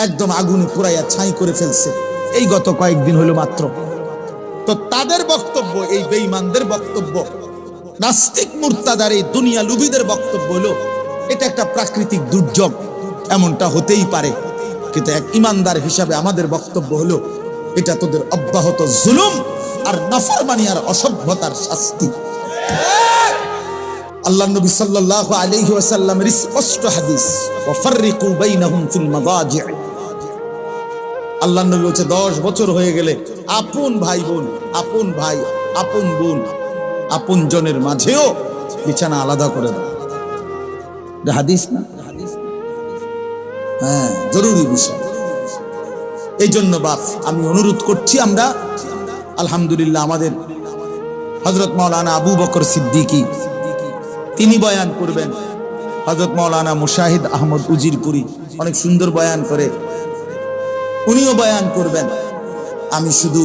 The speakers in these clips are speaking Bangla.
একদম আগুনে পুরাইয়া ছাই করে ফেলছে, এই গত কয়েকদিন হলো মাত্র। তো তাদের বক্তব্য, এই বেঈমানদের বক্তব্য, নাস্তিক মুরতাদার এই দুনিয়া লুভিদের বক্তব্য হলো এটা একটা প্রাকৃতিক দুর্যোগ, এমনটা হতেই পারে। কিন্তু এক ইমানদার হিসাবে আমাদের বক্তব্য হলো এটা তোদের অব্যাহত জুলুম আর নাফরমানি আর অসভ্যতার শাস্তি। আল্লাহ নবী সাল্লাল্লাহু আলাইহি ওয়াসাল্লামের স্পষ্ট হাদিস, ওয়াফাররিকু বাইনাহুম ফিল মাদাজি'। আল্লাহ নবী বলছে 10 বছর হয়ে গেলে আপন ভাই বোন, আপন ভাই, আপন বোন, আপন জনের মাঝেও বিছানা আলাদা করে দাও। এটা হাদিস না? হ্যাঁ, জরুরি বিষয়। এই জন্য বাপ আমি অনুরোধ করছি, আমরা আলহামদুলিল্লাহ আমাদের হযরত মাওলানা আবু বকর সিদ্দিকী তিনি বয়ান করবেন, হযরত মাওলানা মুশাহিদ আহমদ উজিরপুরি অনেক সুন্দর বয়ান করে, উনিও বয়ান করবেন। আমি শুধু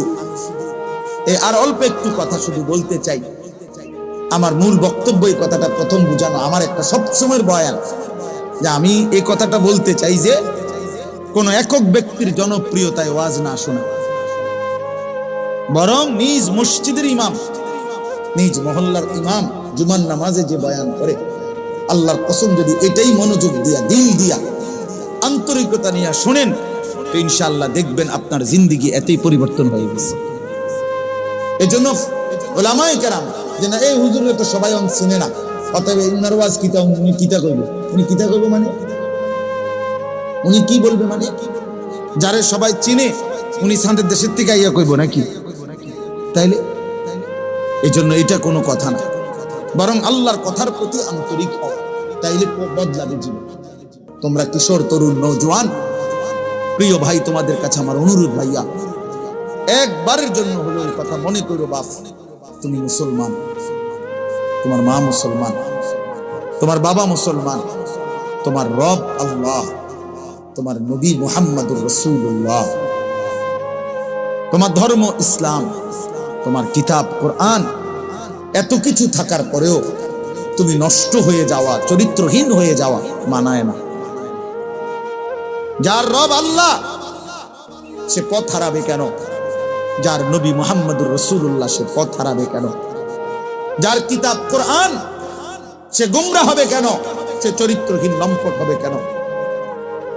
আর অল্প একটু কথা শুধু বলতে চাই। আমার মূল বক্তব্য এই কথাটা প্রথম বুঝানো, আমার একটা সবসময়ের বয়ান যে আমি এই কথাটা বলতে চাই যে কোন একক ব্যক্তির জনপ্রিয়তায় ওয়াজ না শোনা, বরং নিজ মসজিদের ইমাম, নিজ মহল্লার ইমাম জুমার নামাজে যে বয়ান করে, আল্লাহর কসম যদি এটাই মনোযোগ দিয়া, দিল দিয়া, আন্তরিকতা নিয়ে শোনেন, তো ইনশাআল্লাহ দেখবেন আপনার জিন্দেগি এতই পরিবর্তন হয়ে গেছে। এজন্য উলামায়ে কেরাম যে না এই হুজুরে তো সবাই চিনে না, অতএব উনার ওয়াজ কিতা, উনি কিতা কইবে, উনি কিতা কইবে মানে উনি কি বলবে, মানে যারে সবাই চিনে উনি সান্দের দেশের থেকে আইয়া কইব নাকি? তাইলে এই জন্য এটা কোনো কথা না, বরং আল্লাহর কথার প্রতি আন্তরিক হও, তাইলে বদলাবে জীবন। তোমরা কিশোর, তরুণ, নওজোয়ান, প্রিয় ভাই, তোমাদের কাছে আমার অনুরোধ, ভাইয়া একবারের জন্য হলো এই কথা মনে করো, বাপ তুমি মুসলমান, তোমার মা মুসলমান, তোমার বাবা মুসলমান, তোমার রব আল্লাহ, তোমার নবী মুহাম্মদুর রাসূলুল্লাহ, তোমার ধর্ম ইসলাম, তোমার কিতাব কোরআন, এত কিছু থাকার পরেও তুমি নষ্ট হয়ে যাওয়া, চরিত্রহীন হয়ে যাওয়া মানায় না। যার রব আল্লাহ সে পথ হারাবে কেন? যার নবী মুহাম্মদুর রাসূলুল্লাহ সে পথ হারাবে কেন? যার কিতাব কোরআন সে গোমরা হবে কেন? সে চরিত্রহীন লম্পট হবে কেন?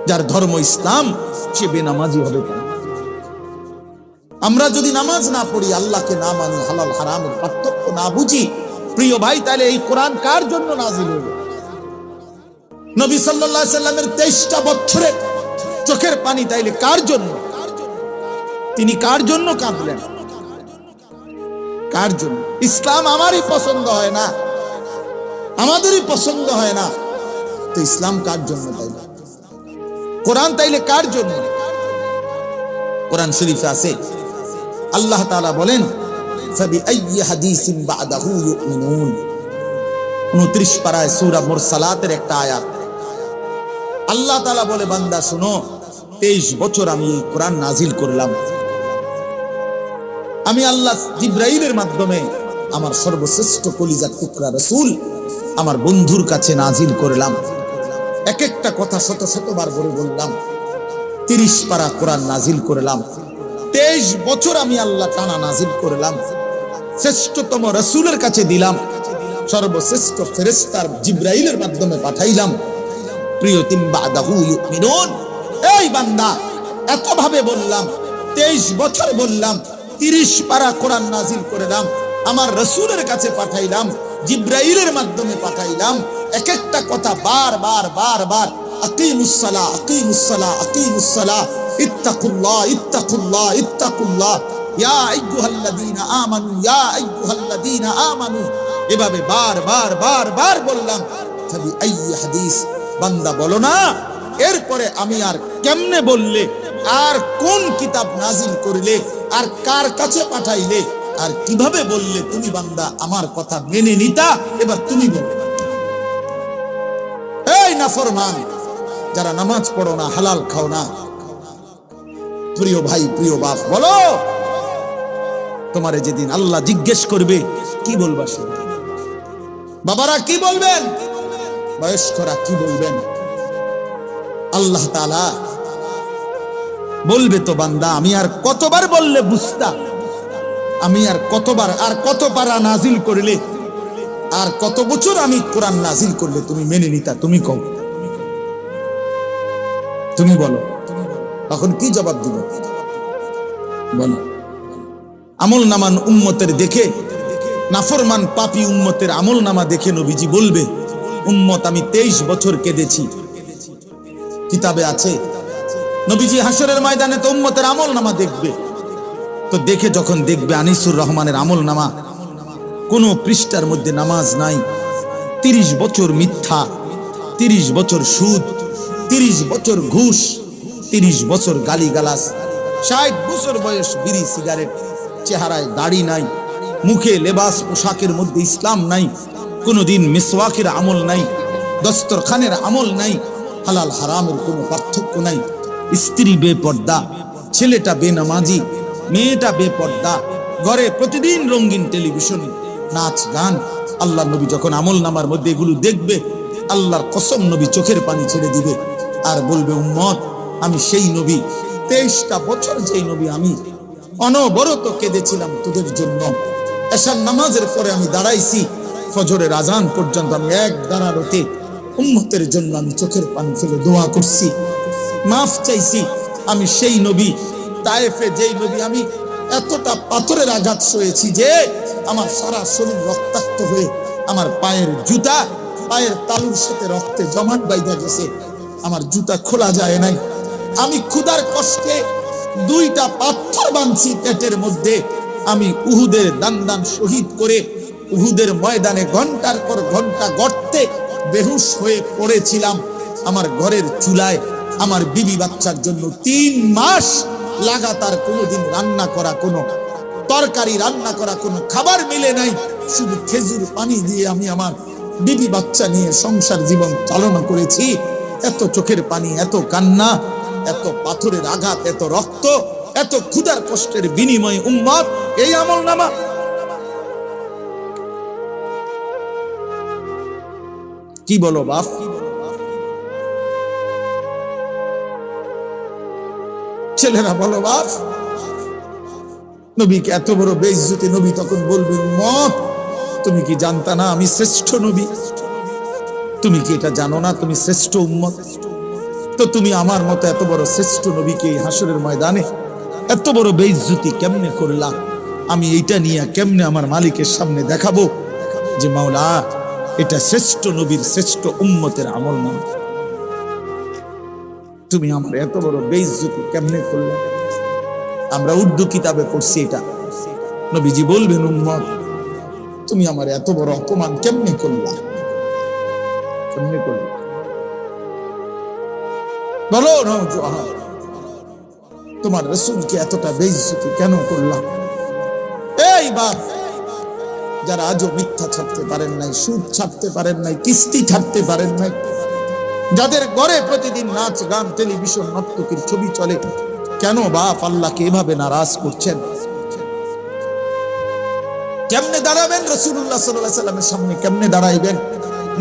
যার ধর্ম ইসলাম সে বেনামাজি হবে কেন? আমরা যদি নামাজ না পড়ি, আল্লাহকে না মানি, হালাল হারামের পার্থক্য না বুঝি, প্রিয় ভাই, তাহলে এই কোরআন কার জন্য নাজিল হলো? নবী সাল্লাল্লাহু আলাইহি সাল্লামের 23টা বছরের চোখের পানি তাইলে কার জন্য? তিনি কার জন্য কাঁদলেন? কার জন্য? ইসলাম আমারই পছন্দ হয় না, আমাদেরই পছন্দ হয় না, তো ইসলাম কার জন্য? তাইলে কোরআন তাইলে কার জন্য? কোরআন শরীফে আছে আল্লাহ তাআলা বলেন, ফাবিআইয়ি হাদিসিন বা'দাহু ইউমিনুন। 29 পারায় সূরা মুরসালাতের একটা আয়াত। আল্লাহ তাআলা বলে, বান্দা শুনো, 23 বছর আমি এই কোরআন নাজিল করলাম। আমি আল্লাহ জিবরাইলের মাধ্যমে আমার সর্বশ্রেষ্ঠ কলিজার টুকরা রাসূল আমার বন্ধুর কাছে নাজিল করলাম। এক একটা কথা শত শতবার করে বললাম। 30 পারা কোরআন নাজিল করলাম। 23 বছর আমি আল্লাহ টানা নাজিল করলাম। শ্রেষ্ঠতম রাসূলের কাছে দিলাম, সর্বশ্রেষ্ঠ ফেরেশতার জিবরাইলের মাধ্যমে পাঠাইলাম। প্রিয়তিম বাদাহু ইউমিনুন। এই বান্দা, এত ভাবে বললাম, 23 বছর বললাম, 30 পারা কোরআন নাজিল করলাম, আমার রাসূলের কাছে পাঠাইলাম, জিবরাইলের মাধ্যমে পাঠাইলাম। এক একটা কথা বারবার বারবার, আকিমুস সালাহ, আকিমুস সালাহ, আকিমুস সালাহ, ইত্তাকুল্লাহ, ইত্তাকুল্লাহ, ইত্তাকুল্লাহ, ইয়া আইয়ুহাল্লাযীনা আমানু, ইয়া আইয়ুহাল্লাযীনা আমানু, এভাবে বারবার বারবার বললাম। তবে এই হাদিস, বান্দা বলো না, এরপরে আমি আর কেমনে বললে, আর কোন কিতাব নাজিল করলে, আর কার কাছে পাঠাইলে, আর কিভাবে বললে তুমি বান্দা আমার কথা মেনে নিতা? এবার তুমি বলো। এই নাফরমান যারা নামাজ পড়ো না, হালাল খাও না, প্রিয় ভাই, প্রিয় বাপ, বলো তোমারে যেদিন আল্লাহ জিজ্ঞেস করবে কি বলবা? বাবারা কি বলবেন? বয়স্করা কি বলবেন? আল্লাহ তাআলা বলবে তো বান্দা, আমি আর কতবার বললে বুঝতা, আমি আর কতবার, আর কত পারা নাজিল করলে, আর কত বছর আমি কোরআন নাজিল করলে তুমি মেনে নিতা? তুমি কও, তুমি বলো, তখন কি জবাব দিব? বলো। আমল নামান উম্মতের দেখে, নাফরমান পাপী উম্মতের আমল নামা দেখে নবীজি বলবে, উম্মত আমি 23 বছর কেঁদেছি। কিতাবে আছে। নবীজি হাসরের ময়দানে তো উম্মতের আমল নামা দেখবে, তো দেখে যখন দেখবে আনিসুর রহমানের আমল নামা, কোনো পৃষ্ঠার মধ্যে নামাজ নাই, 30 বছর মিথ্যা, 30 বছর সুদ, 30 বছর ঘুষ, 30 বছর গালিগালাজ, 60 বছর বয়স বিড়ি সিগারেট, চেহারায় দাড়ি নাই, মুখে লেবাস পোশাকের মধ্যে ইসলাম নাই, কোনোদিন মিসওয়াকের আমল নাই, দস্তরখানের আমল নাই, হালাল হারামের কোনো পার্থক্য নাই, স্ত্রী বেপর্দা, ছেলেটা বেনামাজি, মেয়েটা বেপর্দা, ঘরে প্রতিদিন রঙিন টেলিভিশন, নাচ গান। আল্লাহ নবী যখন আমল নামার মধ্যে এগুলো দেখবে, আল্লাহর কসম নবী চোখের পানি ছেড়ে দিবে আর বলবে, উম্মত আমি সেই নবী, 23টা বছর যেই নবী আমি অনবরত কেঁদেছিলাম তোদের জন্য। এশার নামাজের পরে আমি দাঁড়াইছি, ফজরের আজান পর্যন্ত আমি এক দাঁড়ানোতে উম্মতের জন্য আমি চোখের পানি ফেলে দোয়া করছি, মাফ চাইছি। আমি সেই নবী, তায়েফে যেই নবী আমি এতটা পাথরের আঘাত সয়েছি যে আমার সারা শরীর রক্তাক্ত হয়ে আমার পায়ের জুতা, পায়ের তালুর সাথে রক্তে জমাট বাইধা গেছে, আমার জুতা খোলা যায় নাই। আমি ক্ষুধার কষ্টে 2টা পাথর বাঁধছি পেটের মধ্যে। আমি উহুদের দান শহীদ করে উহুদের ময়দানে ঘন্টার পর ঘন্টা গর্তে বেহুশ হয়ে পড়েছিলাম। আমার ঘরের চুলায় আমার বিবি বাচ্চার জন্য 3 মাস লাগাতার কোনোদিন রান্না করা কোনো তরকারি, রান্না করা কোনো খাবার মিলে নাই। শুধু খেজুর পানি দিয়ে আমি আমার বিবি বাচ্চা নিয়ে সংসার জীবন চালনা করেছি। এত চোখের পানি, এত কান্না, এত পাথরের আঘাত, এত রক্ত, এত ক্ষুধার কষ্টের বিনিময়ে উম্মত এই আমল নামা। কি বলো বাপ? ছেলেরা বলো বাপ, নবীকে এত বড় বেইজ্জতি। নবী তখন বলবে, উম্মত তুমি কি জানতা না আমি শ্রেষ্ঠ নবী? তুমি কি এটা জানো না তুমি শ্রেষ্ঠ উম্মত? তো তুমি আমার মতো এত বড় শ্রেষ্ঠ নবীকে এই হাসরের ময়দানে এত বড় বেইজ্জতি কেমনে করলা? আমি এইটা নিয়ে কেমনে আমার মালিকের সামনে দেখাবো যে মাওলা এটা শ্রেষ্ঠ নবীর শ্রেষ্ঠ উম্মতের আমল নামা? তুমি আমার এত বড় বেইজ্জতি কেমনে করলা? আমরা উর্দু কিতাবে পড়ছি এটা। নবীজি বলবেন, উম্মত তুমি আমার এত বড় অপমান কেমনে করলা? কেমনে করলা বলো নওজোয়ান, তোমার রাসূলকে এতটা বেইজ্জতি কেন করলা? এই বাপ, যারা আজও মিথ্যা ছাড়তে পারেন নাই, সুদ ছাড়তে পারেন নাই, কিস্তি ছাড়তে পারেন নাই, যাদের ঘরে প্রতিদিন নাচ গান, টেলিভিশন, নর্তকীর ছবি চলে, কেন বাপ আল্লাহকে এভাবে নারাজ করছেন? কেমনে দাঁড়াবেন রাসূলুল্লাহ সাল্লাল্লাহু আলাইহি সাল্লামের সামনে? কেমনে দাঁড়াইবেন?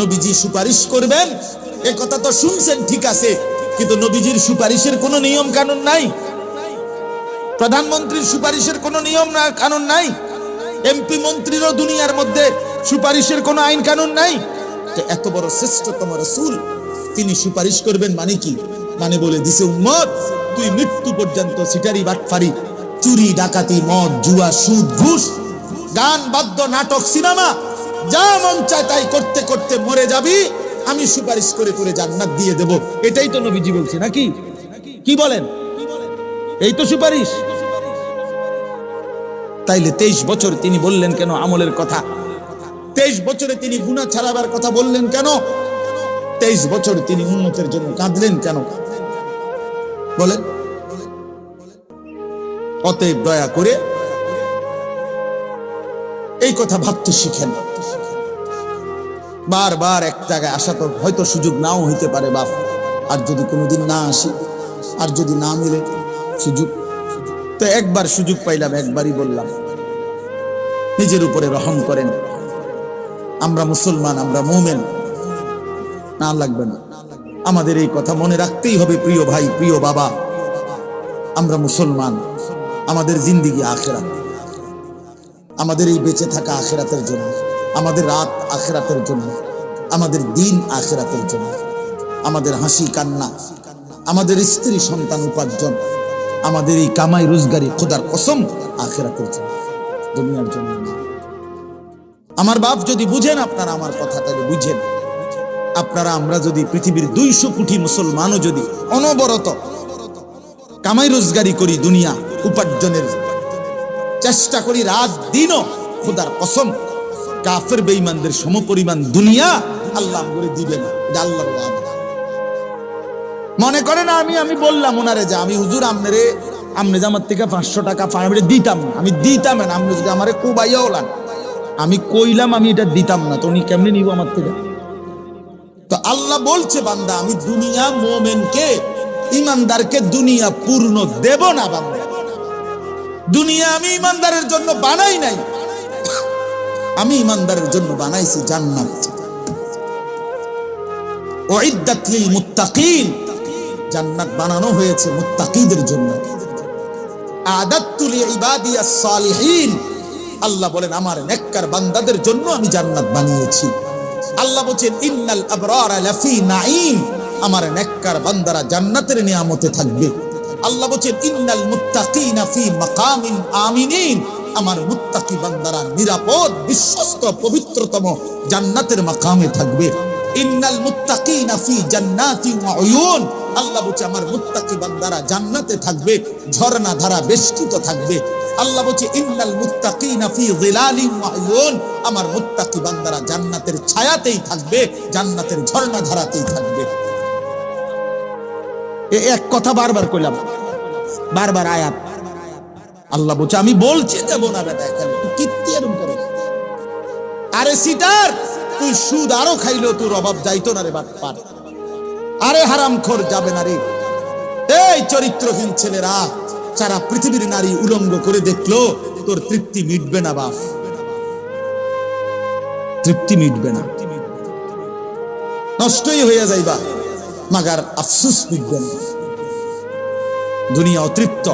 নবীজি সুপারিশ করবেন, এ কথা তো শুনছেন, ঠিক আছে, কিন্তু নবীজির সুপারিশের কোনো নিয়ম কানুন নাই, প্রধানমন্ত্রীর সুপারিশের কোনো নিয়ম না কানুন নাই, এমপি মন্ত্রীরও দুনিয়ার মধ্যে সুপারিশের কোনো আইন কানুন নাই। তো এত বড় শ্রেষ্ঠতম রাসূল তিনি সুপারিশ করবেন মানে কি? মানে বলে দিছে, উম্মত তুই মৃত্যু পর্যন্ত সিটারি, বাটফারি, চুরি, ডাকাতি, মদ, জুয়া, সুদ, ঘুষ, গান, বাদ্য, নাটক, সিনেমা, যা মন চায় তাই করতে করতে মরে যাবি, আমি সুপারিশ করে করে জান্নাত দিয়ে দেব। এটাই তো নবীজি বলছে নাকি? কি বলেন? এই তো সুপারিশ। তাইলে 23 বছর তিনি বললেন কেন আমলের কথা? 23 বছরে তিনি গুনাহ ছাড়াবার কথা বললেন কেন? 23 বছর তিনি উম্মতের জন্য কাঁদলেন কেন? বলেন। অতএব দয়া করে এই কথা ভাবতে শিখেন। বারবার এক জায়গায় আসা তো হয়তো সুযোগ নাও হইতে পারে বাপ, আর যদি কোনোদিন না আসি, আর যদি না মিলে সুযোগ, তো একবার সুযোগ পাইলাম, একবারই বললাম, নিজের উপরে রহম করেন। আমরা মুসলমান, আমরা মুমিন, না লাগবে না। আমাদের এই কথা মনে রাখতেই হবে প্রিয় ভাই, প্রিয় বাবা, আমরা মুসলমান, আমাদের জিন্দেগি আখিরাত, আমাদের এই বেঁচে থাকা আখিরাতের জন্য, আমাদের রাত আখিরাতের জন্য, আমাদের দিন আখিরাতের জন্য, আমাদের হাসি কান্না, আমাদের স্ত্রী সন্তান উপার্জন, আমাদের এই কামাই রোজগারি খোদার কসম আখিরাতের জন্য, দুনিয়ার জন্য না। আমার বাপ যদি বুঝেন আপনারা আমার কথা, তাহলে বুঝেন আপনারা আমরা যদি পৃথিবীর 200 কোটি মুসলমানও যদি অনবরত কামাই রোজগারি করি, দুনিয়া উপার্জনের চেষ্টা করি রাত দিনও, খোদার কসম কাফের বেঈমানদের সমপরিমাণ দুনিয়া আল্লাহ করে দিবেন। আল্লাহর ওয়াদা। মনে করে না আমি বললাম ওনারে যে আমি হুজুর আমনে জামাত থেকে 500 টাকা পাইলে দিতাম না, আমি দিতাম না, আপনি যদি আমারে কোবাইয়া ওলান, আমি কইলাম আমি এটা দিতাম না, তো উনি কেমনে নিব আমার থেকে? তো আল্লাহ বলছে বান্দা আমি দুনিয়া মুমিনকে ইমানদারকে দুনিয়া পূর্ণ দেব না বান্দা। দুনিয়া আমি ইমানদারের জন্য বানাই নাই, আমি ইমানদারের জন্য বানাইছি জান্নাত। উইদ্দাত লিল মুত্তাকিন, জান্নাত বানানো হয়েছে মুত্তাকিদের জন্য। আদাত্তু লিইবাদিয়াস সালিহিন, আল্লাহ বলেন আমার নেককার বান্দাদের জন্য আমি জান্নাত বানিয়েছি। আল্লাহ বলেন ইন্নাল আবরারা লাফি নাঈম, আমার নেককার বান্দারা জান্নাতের নিয়ামতে থাকবে। আল্লাহ বলেন ইন্নাল মুত্তাকিনা ফি মাকামিন আমিনিন, আমার মুত্তাকি বান্দারা নিরাপদ বিশ্বস্ত পবিত্রতম জান্নাতের মাকামে থাকবে। ইন্নাল মুত্তাকিনা ফি জান্নাতিন ওয়া উয়ুন, আল্লাহ বলেন আমার মুত্তাকি বান্দারা জান্নাতে থাকবে, ঝর্ণা ধারা বেষ্টিত থাকবে। আল্লাহ বলেন ইন্নাল মুত্তাকিনা ফি যিলালিন ওয়া উয়ুন, আমার মুত্তাকি বান্দারা জান্নাতের ছায়াতেই থাকবে, জান্নাতের ঝর্ণা ধারাতেই থাকবে। এক কথা বারবার কইলাম, বারবার আয়াত। আল্লাহ বলছে আমি বলছি দেব না বেটা, এখানে তুই কিত্তি এরকম করে? আরে সিটার, তুই সুদ আরো খাইলো তোর অভাব যাইতো না রে বাটপার। আরে হারামখোর যাবে না রে। এই চরিত্রহীন ছেলেরা সারা পৃথিবীর নারী উলঙ্গ করে দেখলো, তোর তৃপ্তি মিটবে না বাপ, তৃপ্তি মিটবে না, নষ্টই হয়ে যাইবা, মাগার আফসোস মিটবে না। দুনিয়া অতৃপ্ত।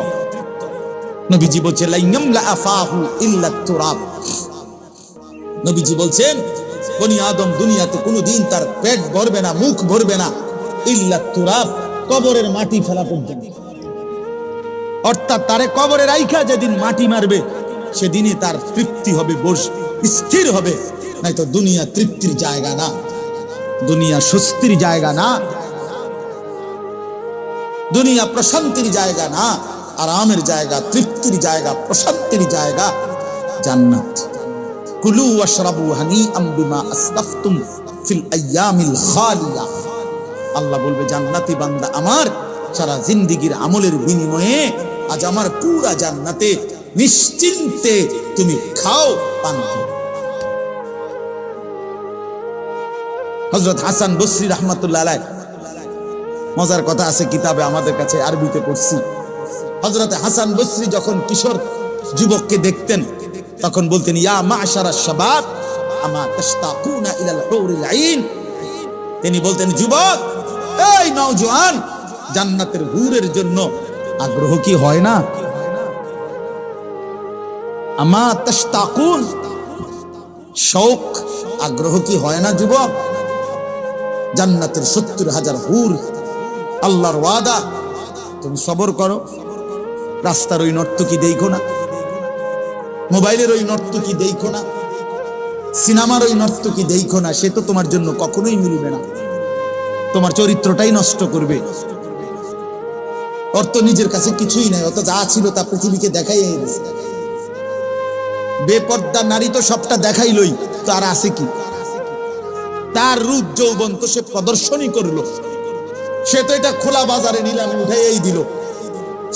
নবীজি বলছেন লাইয়াম লা আফাহু ইল্লা তুরাব, নবীজি বলছেন বনি আদম দুনিয়াতে কোনোদিন তার পেট ভরবে না, মুখ ভরবে না, ইল্লা তুরাব, কবরের মাটি ফেলা পর্যন্ত। অর্থাৎ তারে কবরে রাইখা যেদিন মাটি মারবে সেদিনই তার তৃপ্তি হবে, স্থির হবে। নাই তো দুনিয়া তৃপ্তির জায়গা না, দুনিয়া স্বস্তির জায়গা না, দুনিয়া প্রশান্তির জায়গা না, আরামের জায়গা, তৃপ্তির জায়গা, প্রশান্তির জায়গা জান্নাত। কুলু ওয়াশরাবু হানিআম বিমা আসলাফতুম ফিল আইয়ামিল খালিয়া, আল্লাহ বলবে জান্নাতি বান্দা আমার সারা জিন্দেগীর আমলের বিনিময়ে আজ আমার পুরা জান্নাতে নিশ্চিন্তে তুমি খাও পান করো। হযরত হাসান বসরি রাহমাতুল্লাহ আলাইহি, মজার কথা আছে কিতাবে আমাদের কাছে আরবিতে পড়ছি। হযরত হাসান বসরি যখন কিশোর যুবককে দেখতেন তখন বলতেন ইয়া মা'শারাশ শাবাব আমা তাশতাকুনা ইলাল হুরিল আইন, তিনি বলতেন যুবক, এই নওজোয়ান, জান্নাতের হুরের জন্য আগ্রহ কি হয় না? আমা তাশতাকুন, শৌক, আগ্রহ কি হয় না যুবক? জান্নাতের 70,000 হুর, আল্লাহর ওয়াদা, তুমি সবর করো। রাস্তার ওই নর্তকী দেখো না, মোবাইলের ওই নর্তকী দেখো না, সিনেমার ওই নর্তকী দেখো না, সে তো তোমার জন্য কখনোই মিলবে না, তোমার চরিত্রটাই নষ্ট করবে। ওর তো নিজের কাছে কিছুই নাই, অত যা ছিল তা পৃথিবীকে দেখাই দিয়েছে। বেপর্দা নারী তো সবটা দেখাইলই, তো আর আছে কি? তার রূপ যৌবন তো সে প্রদর্শনই করলো, সে তো এটা খোলা বাজারে নিলামে উঠাইয়াই দিল,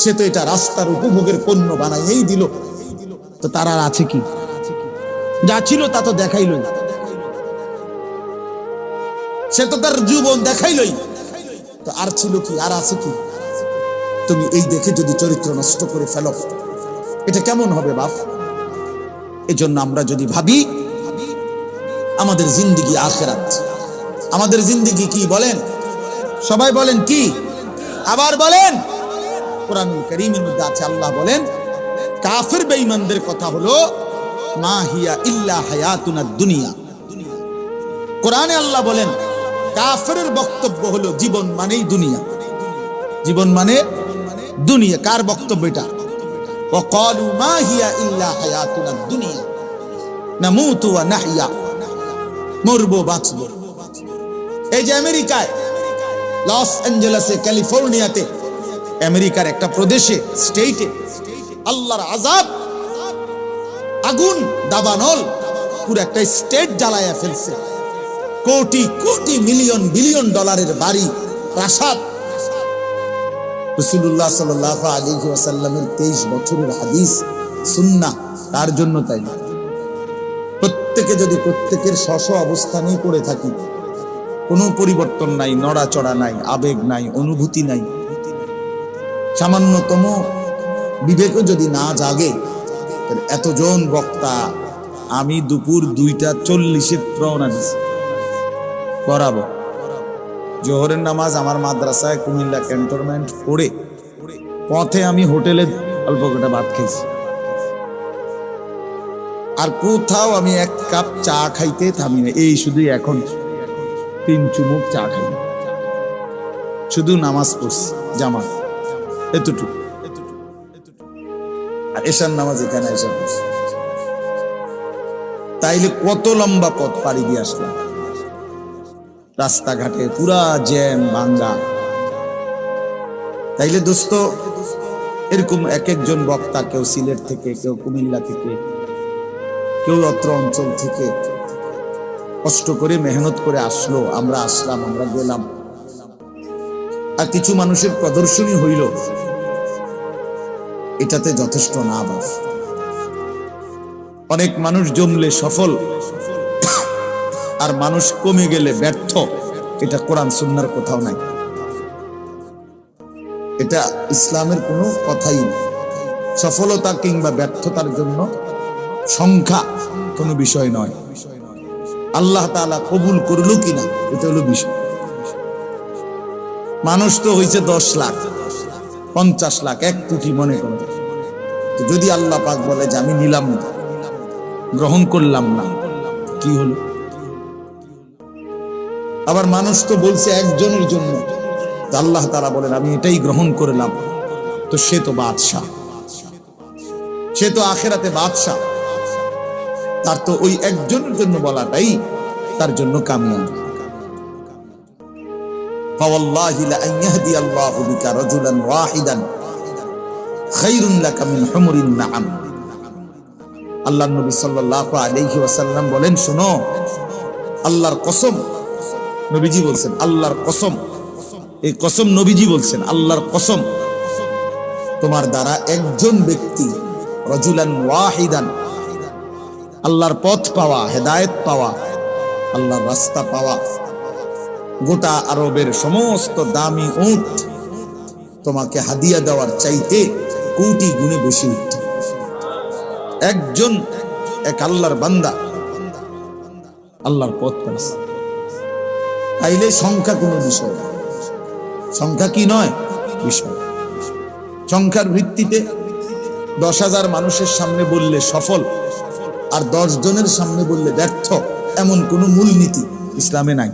সে তো এটা রাস্তার উপভোগের পণ্য বানাইয়াই দিল, তো তার আর আছে কি? যা ছিল তা তো দেখাইলই, সে তো তার জীবন দেখাইলই, তো আর ছিল কি? আর আছে কি? তুমি এই দেখে যদি চরিত্র নষ্ট করে ফেলো, এটা কেমন হবে বাপ? এজন্য আমরা যদি ভাবি আমাদের জিন্দেগি আখিরাত, আমাদের জিন্দেগি কি বলেন? সবাই বলেন কি? আবার বলেন কোরআনুল কারীমের মধ্যে আছে। আল্লাহ বলেন কাফের বেঈমানদের কথা হলো মা হিয়া ইল্লা হায়াতুনাদ দুনিয়া। কোরআনে আল্লাহ বলেন কাফেরের বক্তব্য হলো জীবন মানেই দুনিয়া, জীবন মানে দুনিয়া। কার বক্তব্য এটা? ওয়াকালু মা হিয়া ইল্লা হায়াতুনাদ দুনিয়া নামুতু ওয়া নাহইয়া, মরবো বাঁচবো। এই যে আমেরিকায় লস অ্যাঞ্জেলেসে, ক্যালিফোর্নিয়াতে, আমেরিকার একটা প্রদেশে, স্টেটে আল্লাহর আযাব, আগুন দাবানল পুরো একটা স্টেট জ্বালায়া ফেলছে। কোটি কোটি মিলিয়ন বিলিয়ন ডলারের বাড়ি, প্রাসাদ। রাসূলুল্লাহ সাল্লাল্লাহু আলাইহি ওয়াসাল্লামের 23 বছরের হাদিস সুন্নাহ তার জন্য। তাই না? প্রত্যেকে যদি প্রত্যেকের স্ব অবস্থানেই পড়ে থাকি, কোনো পরিবর্তন নাই, নড়াচড়া নাই, আবেগ নাই, অনুভূতি নাই, সামান্যতম বিবেকও যদি না জাগে, এতজন বক্তা, আমি দুপুর 2:40 রওনা দিছি পড়াবো। জোহরের নামাজ আমার মাদ্রাসায় কুমিল্লা ক্যান্টনমেন্ট পড়ে পথে আমি হোটেলে অল্প কটা ভাত খেয়েছি। আর কোথাও আমি এক কাপ চা খাইতে থামি না। এই শুধু এখন 3 চুমুক চা খাই, শুধু নামাজ পড়ছি জামাত, এতটুকু। আর এশার নামাজ এখানে এসে পড়ছি। তাইলে কত লম্বা পথ পাড়ি দিয়ে আসলাম। রাস্তাঘাটে পুরা জ্যাম ভাঙ্গা। তাইলে দোস্ত, এরকম এক একজন বক্তা, কেউ সিলেট থেকে, কেউ কুমিল্লা থেকে, কেউ অত্র অঞ্চল থেকে কষ্ট করে মেহনত করে আসলো, আমরা আসলাম, আমরা গেলাম। আর কিছু মানুষের প্রদর্শনী হইল, এটাতে যথেষ্ট না। বাস অনেক মানুষ জমলে সফল, আর মানুষ কমে গেলে ব্যর্থ। এটা কোরআন সুন্নাহর কোথাও নাই, এটা ইসলামের কোনো কথাই নেই। সফলতা কিংবা ব্যর্থতার জন্য সংখ্যা কোনো বিষয় নয়। আল্লাহ তাআলা কবুল করলো কিনা এটা হলো বিষয়। মানুষ তো হয়েছে 10 লাখ, 50 লাখ, 1 কোটি মনে করেন। তো যদি আল্লাহ পাক বলে যে আমি নিলাম না, গ্রহণ করলাম না, কি হলো? আবার মানুষ তো বলছে একজনের জন্য, আল্লাহ তাআলা বলেন আমি এটাই গ্রহণ করলাম, তো সে তো বাদশাহ, সে তো আখিরাতে বাদশাহ। তার তো ওই একজনের জন্য বলাটাই তার জন্য কামিয়াবি। ফাওয়াল্লাহি লা আন ইয়াহদিয়াল্লাহু বিকা রাজুলান ওয়াহিদান খায়রুন লাকা মিন হুমরিন নাআম। আল্লাহর নবী সাল্লাল্লাহু আলাইহি ওয়াসাল্লাম বলেন, শোনো, আল্লাহর কসম, নবীজি বলছেন আল্লাহর কসম, এই কসম নবীজি বলছেন আল্লাহর কসম, তোমার দ্বারা একজন ব্যক্তি রাজুলান ওয়াহিদান, আল্লাহর পথ পাওয়া, হেদায়েত পাওয়া, আল্লাহর রাস্তা পাওয়া, গোটা আরবের সমস্ত দামি উট তোমাকে হাদিয়া দেওয়ার চাইতে কোটি গুণে বেশি উত্তম। একজন, এক আল্লাহর বান্দা আল্লাহর পথ পাইছে। তাইলে সংখ্যা কোনো বিষয়, সংখ্যা কি নয় বিষয়। সংখ্যার ভিত্তিতে 10,000 মানুষের সামনে বললে সফল, আর 10 জনের সামনে বললে ব্যর্থ, এমন কোন মূলনীতি ইসলামে নাই।